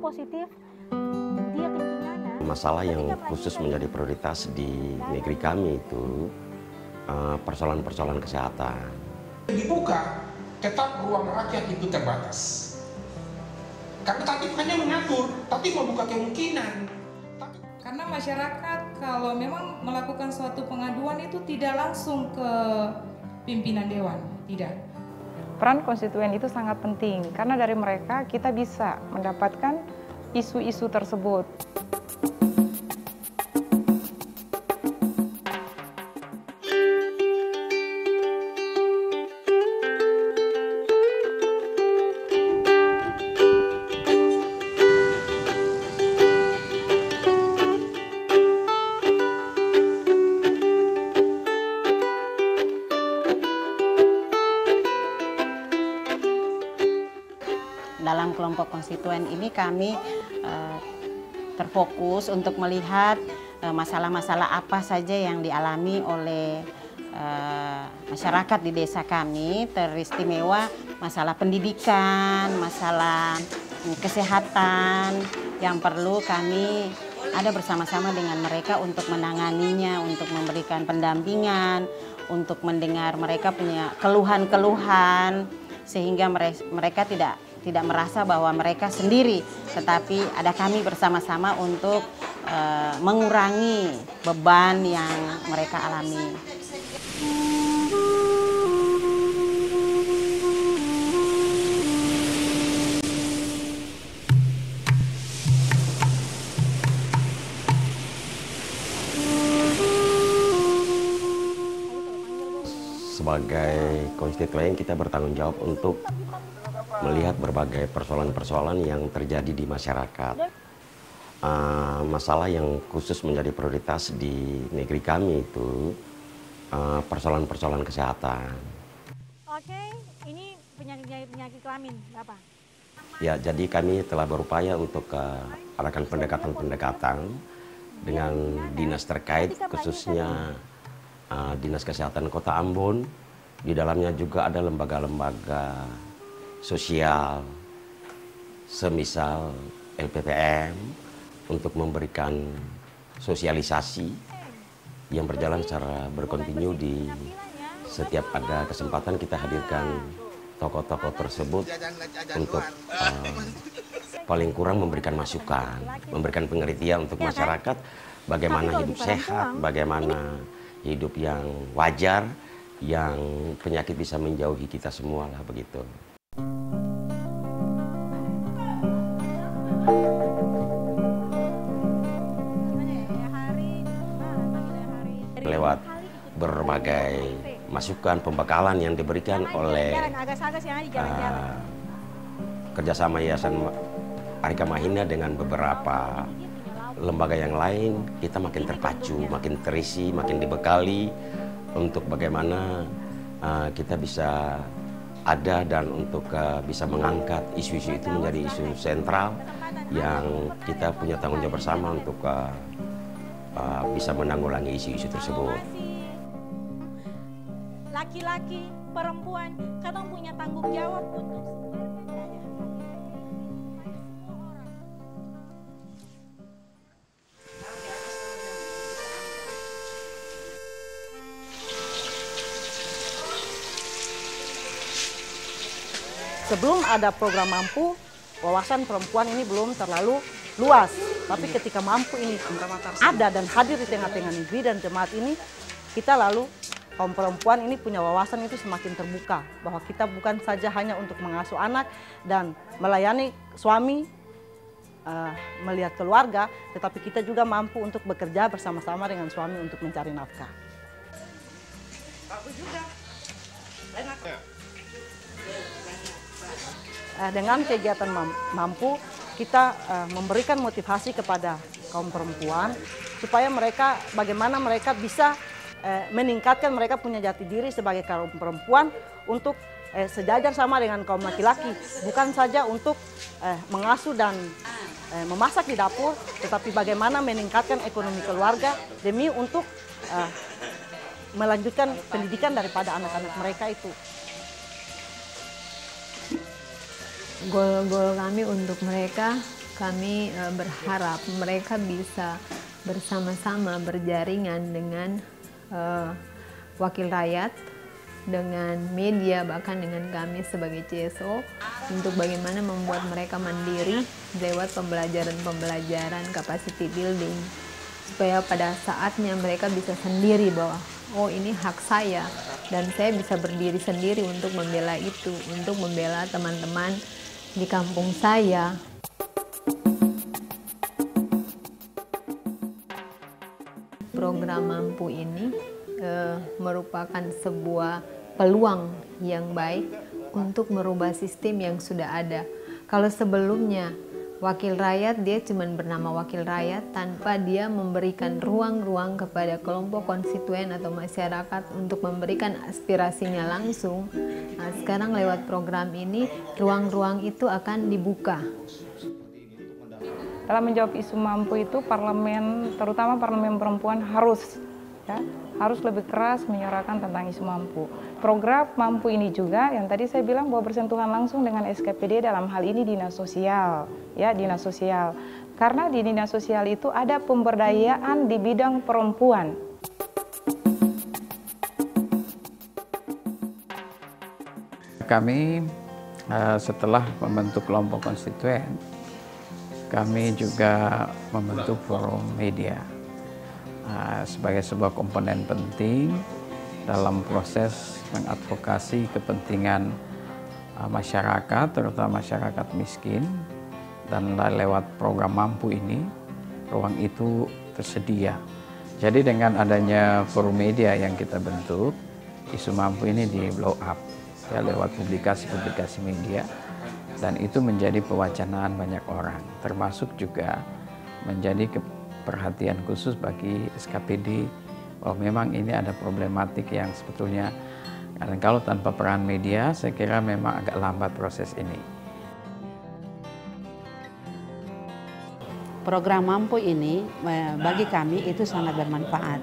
positif, dia kencingana. Masalah yang khusus menjadi prioritas di negeri kami itu persoalan-persoalan kesehatan. Dibuka, tetap ruang rakyat itu terbatas. Karena tadi hanya mengatur, tapi membuka kemungkinan. Karena masyarakat kalau memang melakukan suatu pengaduan itu tidak langsung ke pimpinan dewan, tidak. Peran konstituen itu sangat penting, karena dari mereka kita bisa mendapatkan isu-isu tersebut. Dalam kelompok konstituen ini kami terfokus untuk melihat masalah-masalah apa saja yang dialami oleh masyarakat di desa kami, teristimewa masalah pendidikan, masalah kesehatan yang perlu kami ada bersama-sama dengan mereka untuk menanganinya, untuk memberikan pendampingan, untuk mendengar mereka punya keluhan-keluhan sehingga mereka tidak merasa bahwa mereka sendiri, tetapi ada kami bersama-sama untuk mengurangi beban yang mereka alami. Sebagai konstituen kita bertanggung jawab untuk melihat berbagai persoalan-persoalan yang terjadi di masyarakat. Masalah yang khusus menjadi prioritas di negeri kami itu persoalan-persoalan kesehatan. Oke, ini penyakit kelamin, Bapak? Ya, jadi kami telah berupaya untuk adakan pendekatan-pendekatan dengan dinas terkait, khususnya Dinas Kesehatan Kota Ambon. Di dalamnya juga ada lembaga-lembaga sosial, semisal LPPM, untuk memberikan sosialisasi yang berjalan secara berkontinu. Di setiap ada kesempatan kita hadirkan tokoh-tokoh tersebut untuk paling kurang memberikan masukan, memberikan pengertian untuk masyarakat bagaimana hidup sehat, bagaimana hidup yang wajar, yang penyakit bisa menjauhi kita semua lah begitu. Lewat berbagai masukan, pembekalan yang diberikan oleh kerjasama Yayasan Arika Mahina dengan beberapa lembaga yang lain, kita makin terpacu, makin terisi, makin dibekali untuk bagaimana kita bisa ada dan untuk bisa mengangkat isu-isu itu menjadi isu sentral yang kita punya tanggung jawab bersama untuk bisa menanggulangi isu-isu tersebut. Laki-laki, perempuan, kadang punya tanggung jawab untuk sebelum ada program Mampu, wawasan perempuan ini belum terlalu luas. Tapi ketika Mampu ini ada dan hadir di tengah-tengah negeri dan jemaat ini, kita lalu kaum perempuan ini punya wawasan itu semakin terbuka. Bahwa kita bukan saja hanya untuk mengasuh anak dan melayani suami, melihat keluarga, tetapi kita juga mampu untuk bekerja bersama-sama dengan suami untuk mencari nafkah. Dengan kegiatan Mampu, kita memberikan motivasi kepada kaum perempuan supaya mereka, bagaimana mereka bisa meningkatkan mereka punya jati diri sebagai kaum perempuan untuk sejajar sama dengan kaum laki-laki, bukan saja untuk mengasuh dan memasak di dapur, tetapi bagaimana meningkatkan ekonomi keluarga demi untuk melanjutkan pendidikan daripada anak-anak mereka itu. Goal-goal kami untuk mereka kami berharap mereka bisa bersama-sama berjaringan dengan wakil rakyat, dengan media, bahkan dengan kami sebagai CSO untuk bagaimana membuat mereka mandiri lewat pembelajaran capacity building, supaya pada saatnya mereka bisa sendiri bahwa oh ini hak saya dan saya bisa berdiri sendiri untuk membela itu, untuk membela teman-teman di kampung saya. Program Mampu ini merupakan sebuah peluang yang baik untuk merubah sistem yang sudah ada. Kalau sebelumnya wakil rakyat dia cuma bernama wakil rakyat tanpa dia memberikan ruang-ruang kepada kelompok konstituen atau masyarakat untuk memberikan aspirasinya langsung. Nah, sekarang lewat program ini ruang-ruang itu akan dibuka. Dalam menjawab isu mampu itu parlemen, terutama parlemen perempuan harus lebih keras menyuarakan tentang isu mampu. Program mampu ini juga yang tadi saya bilang bahwa bersentuhan langsung dengan SKPD dalam hal ini dinas sosial, dinas sosial. Karena di dinas sosial itu ada pemberdayaan di bidang perempuan. Kami setelah membentuk kelompok konstituen, kami juga membentuk forum media sebagai sebuah komponen penting dalam proses mengadvokasi kepentingan masyarakat, terutama masyarakat miskin, dan lewat program Mampu ini, ruang itu tersedia. Jadi dengan adanya forum media yang kita bentuk, isu Mampu ini di blow up lewat publikasi-publikasi media, dan itu menjadi pewacanaan banyak orang, termasuk juga menjadi perhatian khusus bagi SKPD bahwa memang ini ada problematik yang sebetulnya, dan kalau tanpa peran media saya kira memang agak lambat proses ini. Program Mampu ini bagi kami itu sangat bermanfaat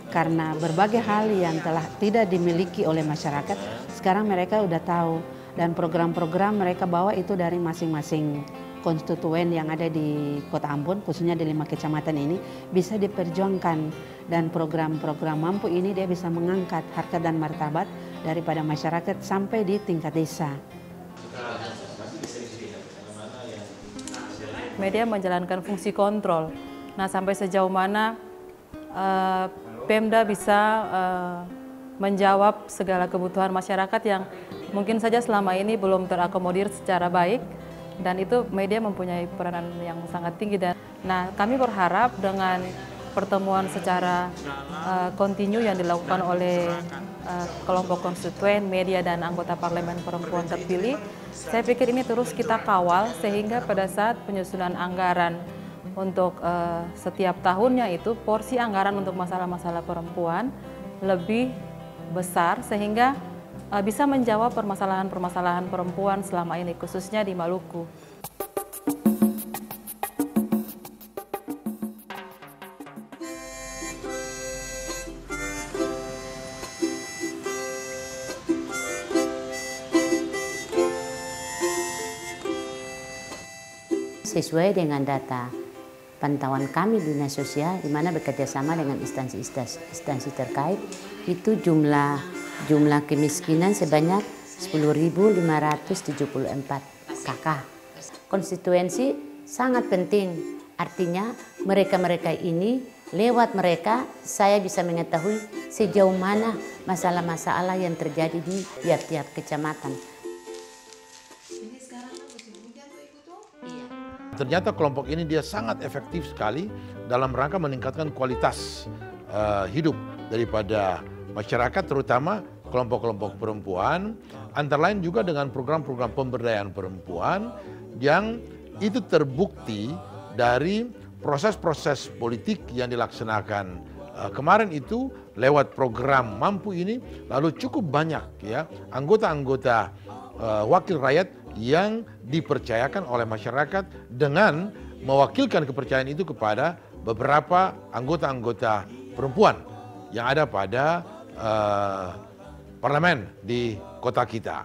karena berbagai hal yang telah tidak dimiliki oleh masyarakat sekarang mereka udah tahu, dan program-program mereka bawa itu dari masing-masing konstituen yang ada di Kota Ambon, khususnya di 5 kecamatan ini bisa diperjuangkan, dan program-program Mampu ini dia bisa mengangkat harkat dan martabat daripada masyarakat sampai di tingkat desa. Media menjalankan fungsi kontrol. Nah, sampai sejauh mana Pemda bisa menjawab segala kebutuhan masyarakat yang mungkin saja selama ini belum terakomodir secara baik, dan itu media mempunyai peranan yang sangat tinggi. Dan nah, kami berharap dengan pertemuan secara kontinu yang dilakukan oleh kelompok konstituen, media, dan anggota parlemen perempuan terpilih, saya pikir ini terus kita kawal sehingga pada saat penyusunan anggaran untuk setiap tahunnya itu porsi anggaran untuk masalah-masalah perempuan lebih besar sehingga bisa menjawab permasalahan-permasalahan perempuan selama ini, khususnya di Maluku. Sesuai dengan data pantauan kami di dinas sosial, di mana bekerjasama dengan instansi terkait, itu jumlah kemiskinan sebanyak 10.574 kakak. Konstituensi sangat penting, artinya mereka-mereka ini, lewat mereka saya bisa mengetahui sejauh mana masalah-masalah yang terjadi di tiap-tiap kecamatan. Ternyata kelompok ini dia sangat efektif sekali dalam rangka meningkatkan kualitas hidup daripada masyarakat, terutama kelompok-kelompok perempuan, antara lain juga dengan program-program pemberdayaan perempuan yang itu terbukti dari proses-proses politik yang dilaksanakan kemarin itu lewat program Mampu ini, lalu cukup banyak ya anggota-anggota wakil rakyat yang dipercayakan oleh masyarakat dengan mewakilkan kepercayaan itu kepada beberapa anggota-anggota perempuan yang ada pada parlemen di kota kita.